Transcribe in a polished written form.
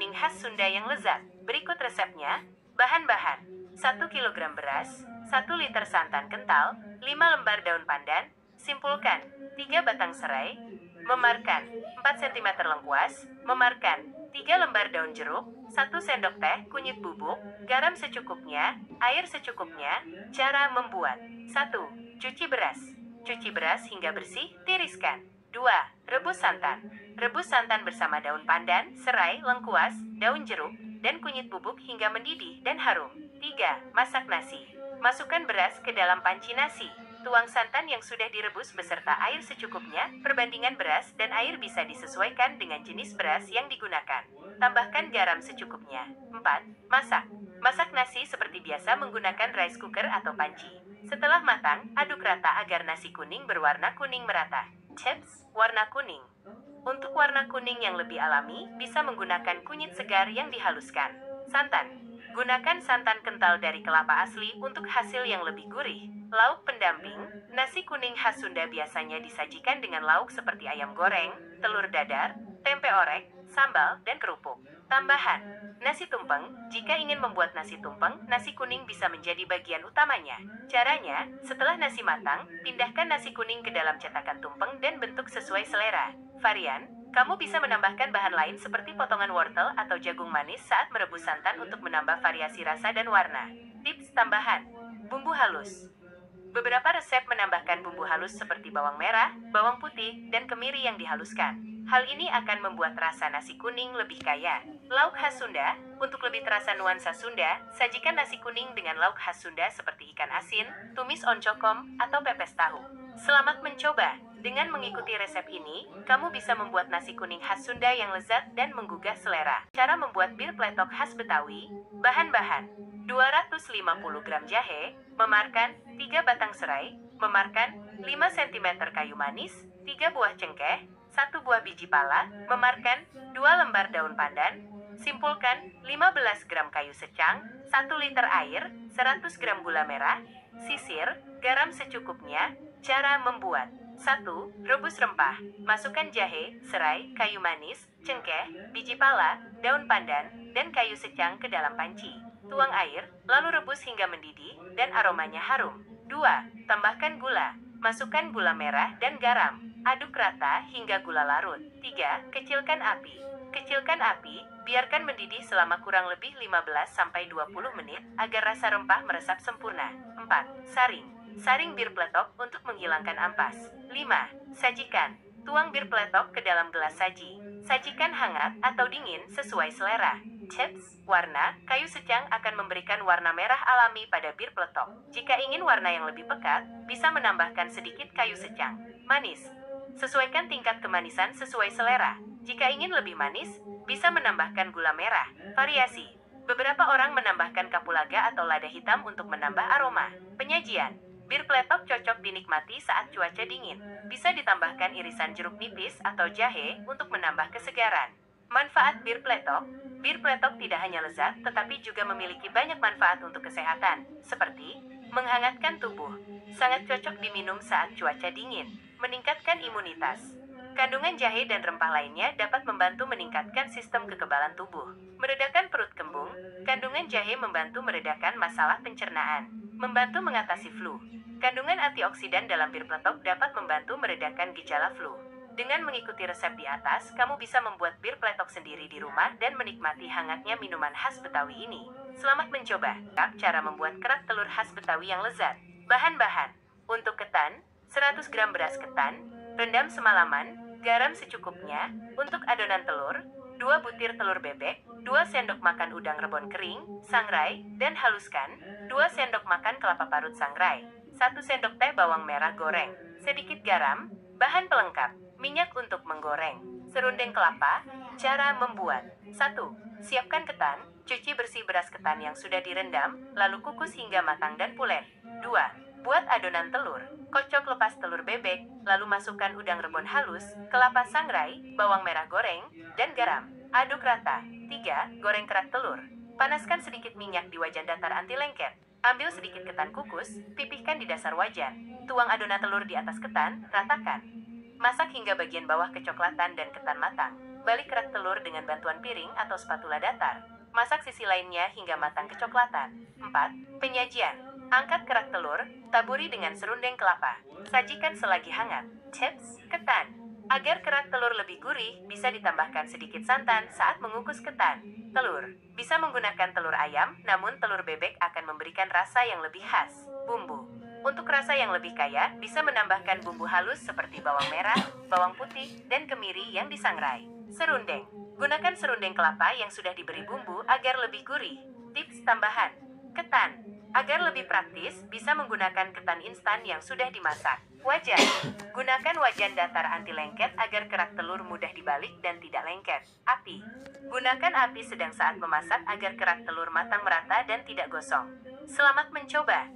kuning khas Sunda yang lezat. Berikut resepnya. Bahan-bahan: 1 kilogram beras, 1 liter santan kental, 5 lembar daun pandan. Simpulkan: 3 batang serai, memarkan 4 cm lengkuas, memarkan 3 lembar daun jeruk, 1 sendok teh kunyit bubuk, garam secukupnya, air secukupnya. Cara membuat: 1. Cuci beras. Cuci beras hingga bersih, tiriskan. 2. Rebus santan. Rebus santan bersama daun pandan, serai, lengkuas, daun jeruk, dan kunyit bubuk hingga mendidih dan harum. 3. Masak nasi. Masukkan beras ke dalam panci nasi. Tuang santan yang sudah direbus beserta air secukupnya. Perbandingan beras dan air bisa disesuaikan dengan jenis beras yang digunakan. Tambahkan garam secukupnya. 4. Masak. Masak nasi seperti biasa menggunakan rice cooker atau panci. Setelah matang, aduk rata agar nasi kuning berwarna kuning merata. Tips: warna kuning. Untuk warna kuning yang lebih alami, bisa menggunakan kunyit segar yang dihaluskan. Santan. Gunakan santan kental dari kelapa asli untuk hasil yang lebih gurih. Lauk pendamping: nasi kuning khas Sunda biasanya disajikan dengan lauk seperti ayam goreng, telur dadar, tempe orek, sambal, dan kerupuk. Tambahan: nasi tumpeng. Jika ingin membuat nasi tumpeng, nasi kuning bisa menjadi bagian utamanya. Caranya: setelah nasi matang, pindahkan nasi kuning ke dalam cetakan tumpeng dan bentuk sesuai selera. Varian: kamu bisa menambahkan bahan lain seperti potongan wortel atau jagung manis saat merebus santan untuk menambah variasi rasa dan warna. Tips tambahan: bumbu halus. Beberapa resep menambahkan bumbu halus seperti bawang merah, bawang putih, dan kemiri yang dihaluskan. Hal ini akan membuat rasa nasi kuning lebih kaya. Lauk khas Sunda. Untuk lebih terasa nuansa Sunda, sajikan nasi kuning dengan lauk khas Sunda seperti ikan asin, tumis oncokom, atau pepes tahu. Selamat mencoba! Dengan mengikuti resep ini, kamu bisa membuat nasi kuning khas Sunda yang lezat dan menggugah selera. Cara membuat bir pletok khas Betawi. Bahan-bahan: 250 gram jahe, memarkan 3 batang serai, memarkan 5 cm kayu manis, 3 buah cengkeh, 1 buah biji pala, memarkan 2 lembar daun pandan. Simpulkan: 15 gram kayu secang, 1 liter air, 100 gram gula merah, sisir, garam secukupnya. Cara membuat: 1. Rebus rempah. Masukkan jahe, serai, kayu manis, cengkeh, biji pala, daun pandan, dan kayu secang ke dalam panci. Tuang air, lalu rebus hingga mendidih dan aromanya harum. 2. Tambahkan gula. Masukkan gula merah dan garam. Aduk rata hingga gula larut. 3. Kecilkan api. Kecilkan api, biarkan mendidih selama kurang lebih 15-20 menit agar rasa rempah meresap sempurna. 4. Saring. Saring bir pletok untuk menghilangkan ampas. 5. Sajikan. Tuang bir pletok ke dalam gelas saji. Sajikan hangat atau dingin sesuai selera. Tips: warna, kayu secang akan memberikan warna merah alami pada bir pletok. Jika ingin warna yang lebih pekat, bisa menambahkan sedikit kayu secang. Manis. Sesuaikan tingkat kemanisan sesuai selera. Jika ingin lebih manis, bisa menambahkan gula merah. Variasi: beberapa orang menambahkan kapulaga atau lada hitam untuk menambah aroma. Penyajian: bir pletok cocok dinikmati saat cuaca dingin. Bisa ditambahkan irisan jeruk nipis atau jahe untuk menambah kesegaran. Manfaat bir pletok. Bir pletok tidak hanya lezat, tetapi juga memiliki banyak manfaat untuk kesehatan, seperti menghangatkan tubuh. Sangat cocok diminum saat cuaca dingin. Meningkatkan imunitas. Kandungan jahe dan rempah lainnya dapat membantu meningkatkan sistem kekebalan tubuh. Meredakan perut kembung. Kandungan jahe membantu meredakan masalah pencernaan. Membantu mengatasi flu. Kandungan antioksidan dalam bir pletok dapat membantu meredakan gejala flu. Dengan mengikuti resep di atas, kamu bisa membuat bir pletok sendiri di rumah dan menikmati hangatnya minuman khas Betawi ini. Selamat mencoba. Cara membuat kerak telur khas Betawi yang lezat. Bahan-bahan: untuk ketan, 100 gram beras ketan, rendam semalaman, garam secukupnya. Untuk adonan telur, 2 butir telur bebek, 2 sendok makan udang rebon kering, sangrai, dan haluskan, 2 sendok makan kelapa parut sangrai, 1 sendok teh bawang merah goreng, sedikit garam. Bahan pelengkap: minyak untuk menggoreng, serundeng kelapa. Cara membuat: 1. Siapkan ketan, cuci bersih beras ketan yang sudah direndam, lalu kukus hingga matang dan pulen. 2. Buat adonan telur. Kocok lepas telur bebek, lalu masukkan udang rebon halus, kelapa sangrai, bawang merah goreng, dan garam. Aduk rata. 3. Goreng kerak telur. Panaskan sedikit minyak di wajan datar anti lengket. Ambil sedikit ketan kukus, pipihkan di dasar wajan. Tuang adonan telur di atas ketan, ratakan. Masak hingga bagian bawah kecoklatan dan ketan matang. Balik kerak telur dengan bantuan piring atau spatula datar. Masak sisi lainnya hingga matang kecoklatan. 4. Penyajian. Angkat kerak telur, taburi dengan serundeng kelapa. Sajikan selagi hangat. Tips: ketan. Agar kerak telur lebih gurih, bisa ditambahkan sedikit santan saat mengukus ketan. Telur. Bisa menggunakan telur ayam, namun telur bebek akan memberikan rasa yang lebih khas. Bumbu. Untuk rasa yang lebih kaya, bisa menambahkan bumbu halus seperti bawang merah, bawang putih, dan kemiri yang disangrai. Serundeng. Gunakan serundeng kelapa yang sudah diberi bumbu agar lebih gurih. Tips tambahan. Ketan. Agar lebih praktis, bisa menggunakan ketan instan yang sudah dimasak. Wajan. Gunakan wajan datar anti lengket agar kerak telur mudah dibalik dan tidak lengket. Api. Gunakan api sedang saat memasak agar kerak telur matang merata dan tidak gosong. Selamat mencoba!